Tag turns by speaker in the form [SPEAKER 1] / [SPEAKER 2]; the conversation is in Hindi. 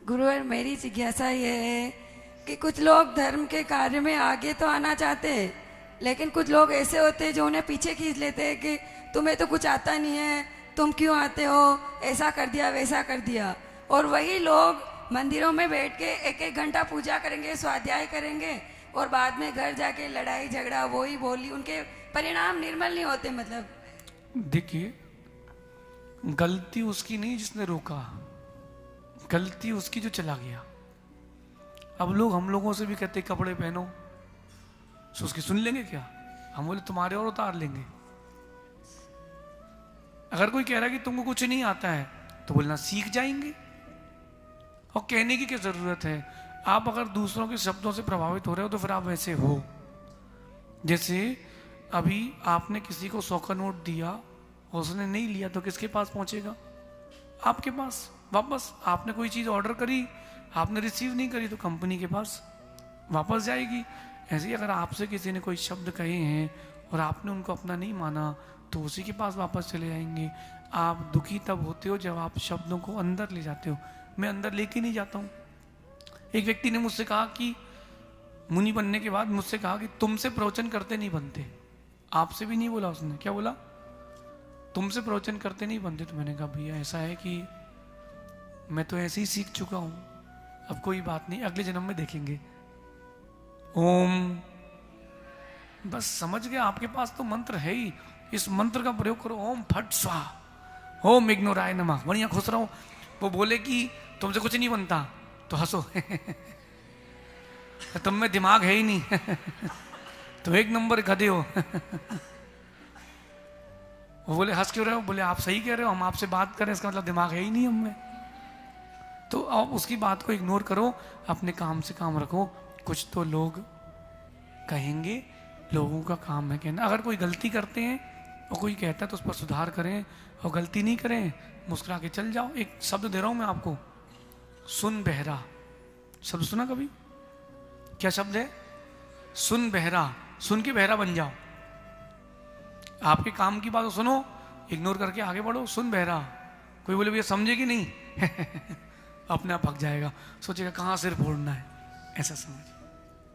[SPEAKER 1] गुरुवर मेरी जिज्ञासा ये है कि कुछ लोग धर्म के कार्य में आगे तो आना चाहते हैं, लेकिन कुछ लोग ऐसे होते हैं जो उन्हें पीछे खींच लेते हैं कि तुम्हें तो कुछ आता नहीं है, तुम क्यों आते हो, ऐसा कर दिया वैसा कर दिया। और वही लोग मंदिरों में बैठ के एक एक घंटा पूजा करेंगे, स्वाध्याय करेंगे, और बाद में घर जाके लड़ाई झगड़ा वही बोली, उनके परिणाम निर्मल नहीं होते। मतलब
[SPEAKER 2] देखिए, गलती उसकी नहीं जिसने रोका, गलती उसकी जो चला गया। अब लोग हम लोगों से भी कहते कपड़े पहनो, तो उसकी सुन लेंगे क्या? हम बोले तुम्हारे और उतार लेंगे। अगर कोई कह रहा है कि तुमको कुछ नहीं आता है तो बोलना सीख जाएंगे। और कहने की क्या जरूरत है? आप अगर दूसरों के शब्दों से प्रभावित हो रहे हो तो फिर आप वैसे हो। जैसे अभी आपने किसी को 100 का नोट दिया, उसने नहीं लिया तो किसके पास पहुंचेगा? आपके पास वापस। आपने कोई चीज ऑर्डर करी, आपने रिसीव नहीं करी तो कंपनी के पास वापस जाएगी। ऐसे ही अगर आपसे किसी ने कोई शब्द कहे हैं और आपने उनको अपना नहीं माना तो उसी के पास वापस चले जाएंगे। आप दुखी तब होते हो जब आप शब्दों को अंदर ले जाते हो। मैं अंदर लेके नहीं जाता हूँ। एक व्यक्ति ने मुझसे कहा कि मुनि बनने के बाद मुझसे कहा कि तुमसे प्रवचन करते नहीं बनते। आपसे भी नहीं बोला उसने। क्या बोला? तुमसे प्रवचन करते नहीं बनते। तो मैंने कहा भैया ऐसा है कि मैं तो ऐसे ही सीख चुका हूं, अब कोई बात नहीं, अगले जन्म में देखेंगे। ओम, बस समझ गया। आपके पास तो मंत्र है ही, इस मंत्र का प्रयोग करो। ओम फट स्वाहा, ओम इग्नोराय नमः, बढ़िया खुश रहो। वो बोले कि तुमसे कुछ नहीं बनता तो हंसो तुम में दिमाग है ही नहीं तो 1 नंबर गधे हो वो बोले हंस क्यों रहे हो? बोले आप सही कह रहे हो, हम आपसे बात करें इसका मतलब दिमाग है ही नहीं हम में। तो आप उसकी बात को इग्नोर करो, अपने काम से काम रखो। कुछ तो लोग कहेंगे, लोगों का काम है कहना। अगर कोई गलती करते हैं और कोई कहता है तो उस पर सुधार करें, और गलती नहीं करें मुस्कुरा के चल जाओ। एक शब्द दे रहा हूं मैं आपको, सुन बहरा। शब्द सुना कभी? क्या शब्द है? सुन बहरा। सुन के बहरा बन जाओ। आपके काम की बात सुनो, इग्नोर करके आगे बढ़ो। सुन बहरा। कोई बोले भैया समझे कि नहीं अपने आप भग जाएगा, सोचेगा कहां सिर फोड़ना है, ऐसा समझ।